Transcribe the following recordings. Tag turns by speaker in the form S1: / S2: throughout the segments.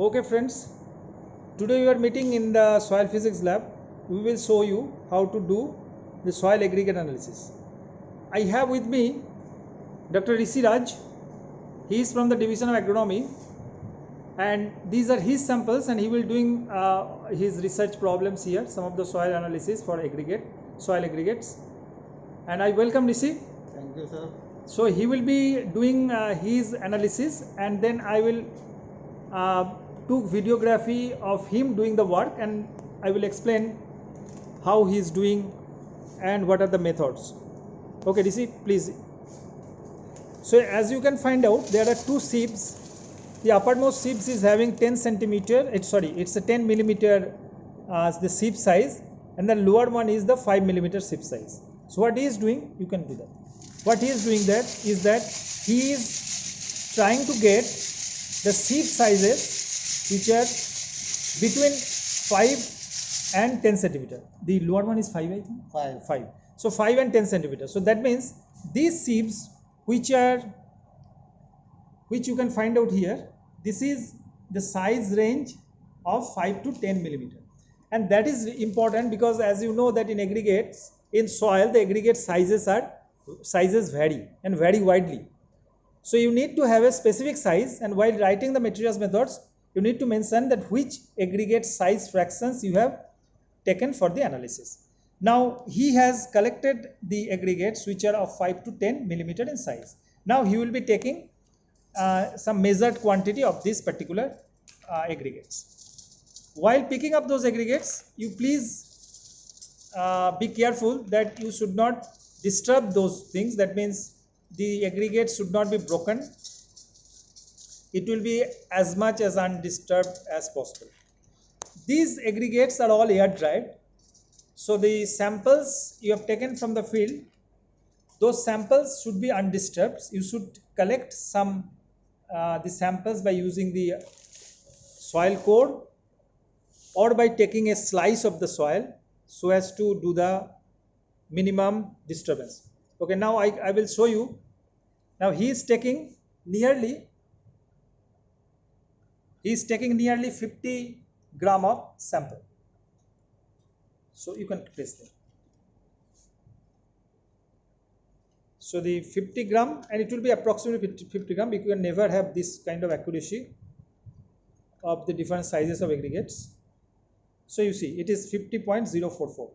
S1: Okay friends, today we are meeting in the soil physics lab. We will show you how to do the soil aggregate analysis. I have with me Dr. Rishi Raj. He is from the division of agronomy and these are his samples and he will doing his research problems here, some of the soil analysis for soil aggregates. And I welcome Rishi.
S2: Thank you, sir.
S1: So he will be doing his analysis and then I will took videography of him doing the work and I will explain how he is doing and what are the methods. Okay, Rishi, please. So as you can find out, there are two sieves. The uppermost sieve is having 10 centimeter. It's a 10 millimeter the sieve size, and the lower one is the 5 millimeter sieve size. So what he is doing, you can do that. What he is doing that is that he is trying to get the sieve sizes which are between 5 and 10 centimeter. The lower one is 5, I think. 5. So 5 and 10 centimeters. So that means these sieves which you can find out here, this is the size range of 5 to 10 millimeter, and that is important because as you know that in aggregates, in soil, the aggregate sizes vary and vary widely. So you need to have a specific size, and while writing the materials methods, you need to mention that which aggregate size fractions you have taken for the analysis. Now he has collected the aggregates which are of 5 to 10 millimeter in size. Now he will be taking some measured quantity of these particular aggregates. While picking up those aggregates, you please be careful that you should not disturb those things. That means the aggregates should not be broken. It will be as much as undisturbed as possible. These aggregates are all air dried. So the samples you have taken from the field, those samples should be undisturbed. You should collect some the samples by using the soil core or by taking a slice of the soil so as to do the minimum disturbance. Okay, now I will show you. Now he is taking nearly 50 gram of sample. So you can place them. So the 50 gram, and it will be approximately 50 gram, because you can never have this kind of accuracy of the different sizes of aggregates. So you see it is 50.044.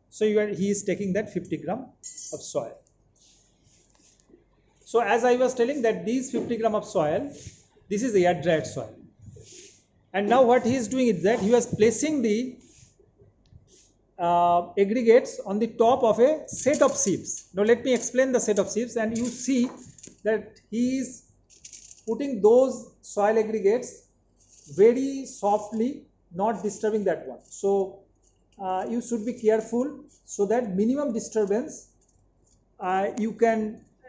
S1: So he is taking that 50 gram of soil. So as I was telling that these 50 gram of soil, this is the air dried soil. And now what he is doing is that he was placing the aggregates on the top of a set of sieves. Now let me explain the set of sieves, and you see that he is putting those soil aggregates very softly, not disturbing that one. So you should be careful so that minimum disturbance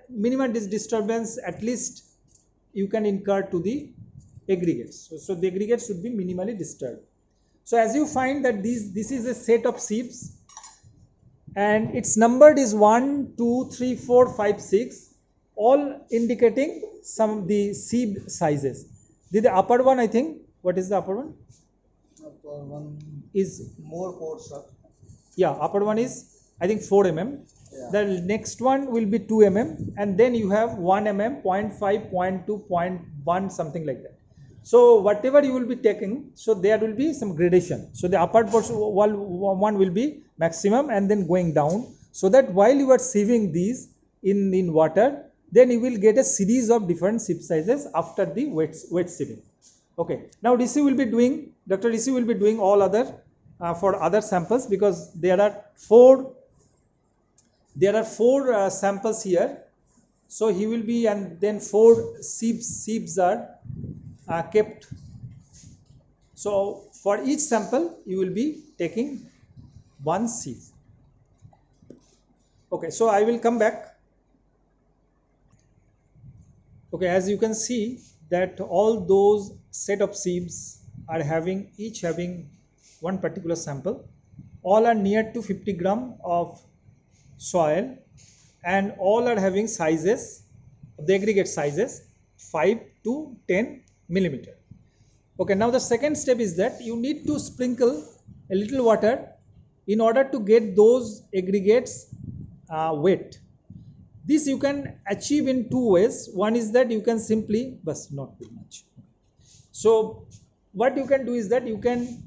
S1: disturbance at least you can incur to the aggregates. So the aggregates should be minimally disturbed. So as you find that this is a set of sieves and its numbered is 1, 2, 3, 4, 5, 6, all indicating some of the sieve sizes. The upper one, I think, what is the upper one?
S2: Upper one
S1: is
S2: more pores, sir.
S1: Yeah, upper one is I think 4 mm.
S2: Yeah.
S1: The next one will be 2 mm, and then you have 1 mm, 0.5, 0.2, 0.1, something like that. So whatever you will be taking, so there will be some gradation. So the upper portion one will be maximum and then going down, so that while you are sieving these in water, then you will get a series of different sieve sizes after the wet sieving. Okay, now Dr. Rishi will be doing all other for other samples, because there are four samples here. So he will be, and then 4 sieves are kept. So for each sample you will be taking 1 sieve. Okay, so I will come back. Okay, as you can see that all those set of sieves are each having one particular sample. All are near to 50 gram of soil, and all are having sizes, the aggregate sizes 5 to 10 millimeter. Okay, now the second step is that you need to sprinkle a little water in order to get those aggregates wet. This you can achieve in two ways. One is that you can simply, but not too much. So what you can do is that you can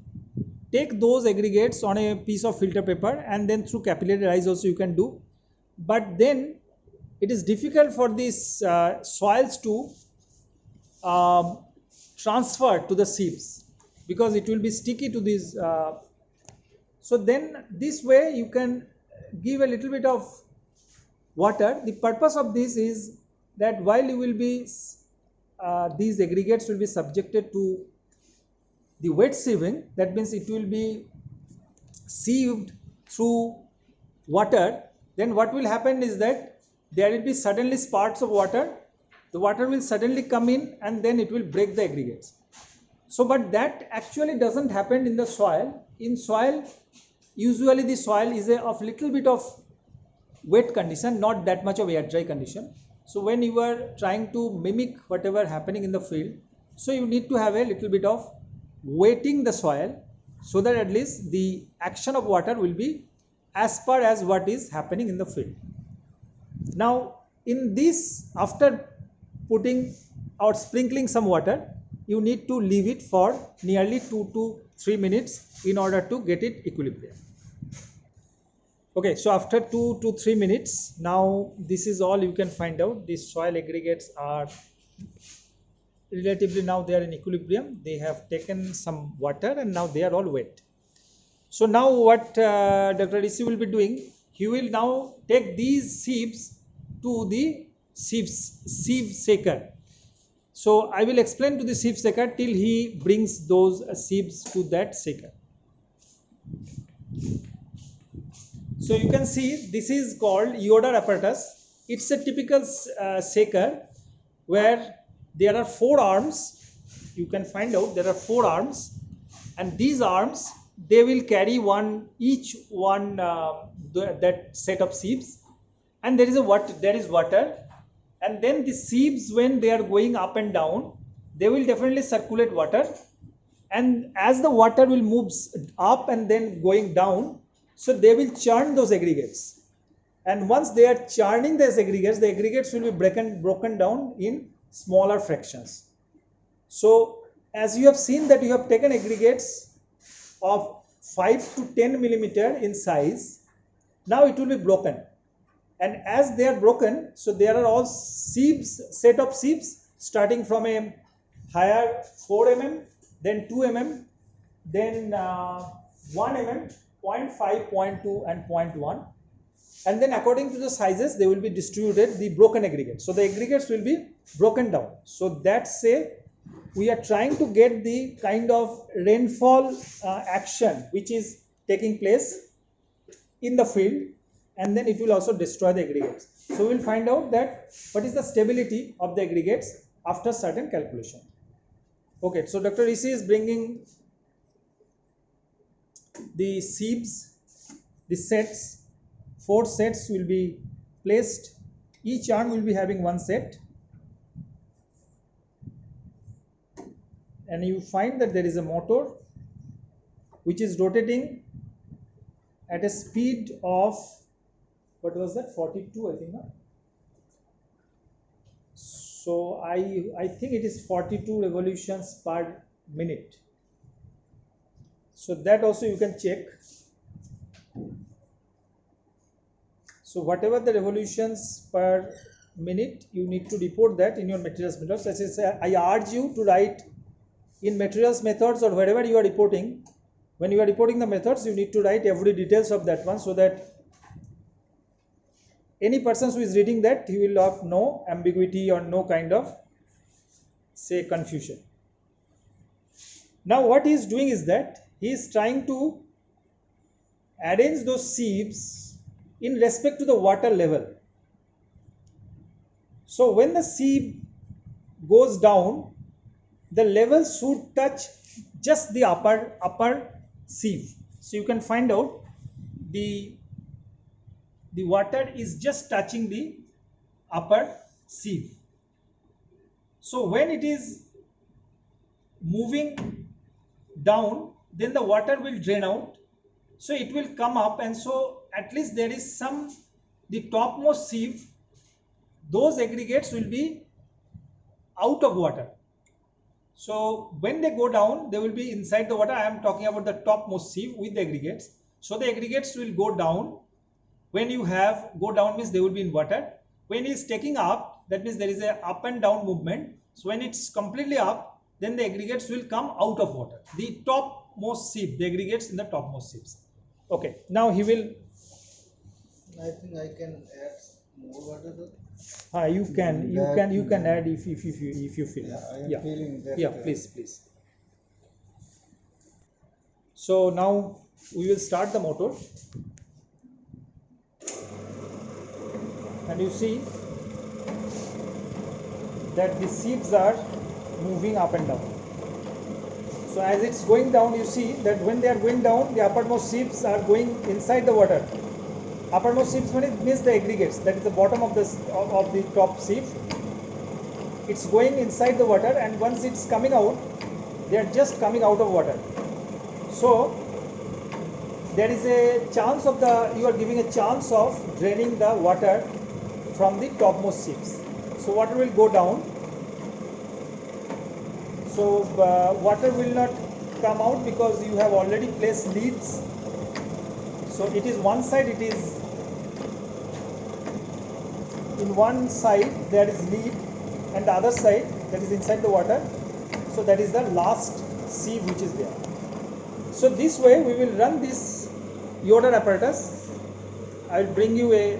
S1: take those aggregates on a piece of filter paper, and then through capillary rise also you can do. But then it is difficult for these soils to um, transfer to the sieves, because it will be sticky to these. So then this way you can give a little bit of water. The purpose of this is that while you will be these aggregates will be subjected to the wet sieving, that means it will be sieved through water. Then what will happen is that there will be suddenly spurts of water. The water will suddenly come in, and then it will break the aggregates. So but that actually doesn't happen in the soil. In soil, usually the soil is of little bit of wet condition, not that much of air dry condition. So when you are trying to mimic whatever happening in the field, so you need to have a little bit of wetting the soil, so that at least the action of water will be as per as what is happening in the field. Now in this, after putting or sprinkling some water, you need to leave it for nearly 2 to 3 minutes in order to get it equilibrium. Okay, so after 2 to 3 minutes, now this is all you can find out. These soil aggregates are relatively, now they are in equilibrium. They have taken some water and now they are all wet. So now what Dr. Rishi will be doing, he will now take these sieves to the sieve shaker. So I will explain to the sieve shaker till he brings those sieves to that shaker. So you can see this is called Yoder apparatus. It's a typical shaker where there are 4 arms. You can find out there are 4 arms, and these arms, they will carry each one that set of sieves, and there is water, and then the sieves, when they are going up and down, they will definitely circulate water, and as the water will move up and then going down, so they will churn those aggregates, and once they are churning those aggregates, the aggregates will be broken down in smaller fractions. So as you have seen that you have taken aggregates of 5 to 10 millimeter in size, now it will be broken, and as they are broken, so there are all sieves, set of sieves starting from a higher 4 mm, then 2 mm, then 1 mm, 0.5, 0.2 and 0.1, and then according to the sizes they will be distributed the broken aggregates. So the aggregates will be broken down. So that's say we are trying to get the kind of rainfall action which is taking place in the field, and then it will also destroy the aggregates. So we will find out that what is the stability of the aggregates after certain calculation. Okay, so Dr. Rishi is bringing the sieves, the sets. 4 sets will be placed. Each arm will be having 1 set, and you find that there is a motor which is rotating at a speed of, what was that, 42 I think, no? So I think it is 42 revolutions per minute. So that also you can check. So whatever the revolutions per minute, you need to report that in your materials methods. As I say, I urge you to write in materials methods or wherever you are reporting. When you are reporting the methods, you need to write every details of that one, so that any person who is reading that, he will have no ambiguity or no kind of, say, confusion. Now what he is doing is that he is trying to arrange those sieves in respect to the water level. So when the sieve goes down, the level should touch just the upper sieve. So you can find out the water is just touching the upper sieve. So when it is moving down, then the water will drain out, so it will come up, and so at least there is some, the topmost sieve, those aggregates will be out of water. So when they go down, they will be inside the water. I am talking about the topmost sieve with the aggregates. So the aggregates will go down. When you have go down means they will be in water. When it is taking up, that means there is a up and down movement. So when it's completely up, then the aggregates will come out of water. The topmost sieve, the aggregates in the topmost sieves. Okay, now he will.
S2: I think I can add more water.
S1: You can add if you feel.
S2: Yeah, I am feeling that.
S1: Yeah, please. So now we will start the motor, and you see that the sieves are moving up and down. So as it's going down, you see that when they are going down, the uppermost sieves are going inside the water. Uppermost sieves means the aggregates, that is the bottom of the top sieve. It's going inside the water, and once it's coming out, they are just coming out of water. So there is a chance of you are giving a chance of draining the water from the topmost sieves. So water will go down. So water will not come out because you have already placed leads. So it is one side, it is in one side there is lead, and the other side that is inside the water. So that is the last sieve which is there. So this way we will run this Yoder apparatus. I will bring you a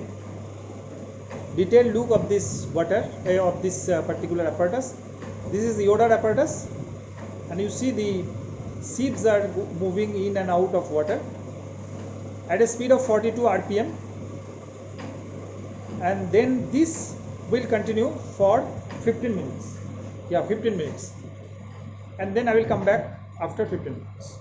S1: detailed look of this water of this particular apparatus. This is the Yoder apparatus, and you see the sieves are moving in and out of water at a speed of 42 rpm, and then this will continue for 15 minutes. 15 minutes, and then I will come back after 15 minutes.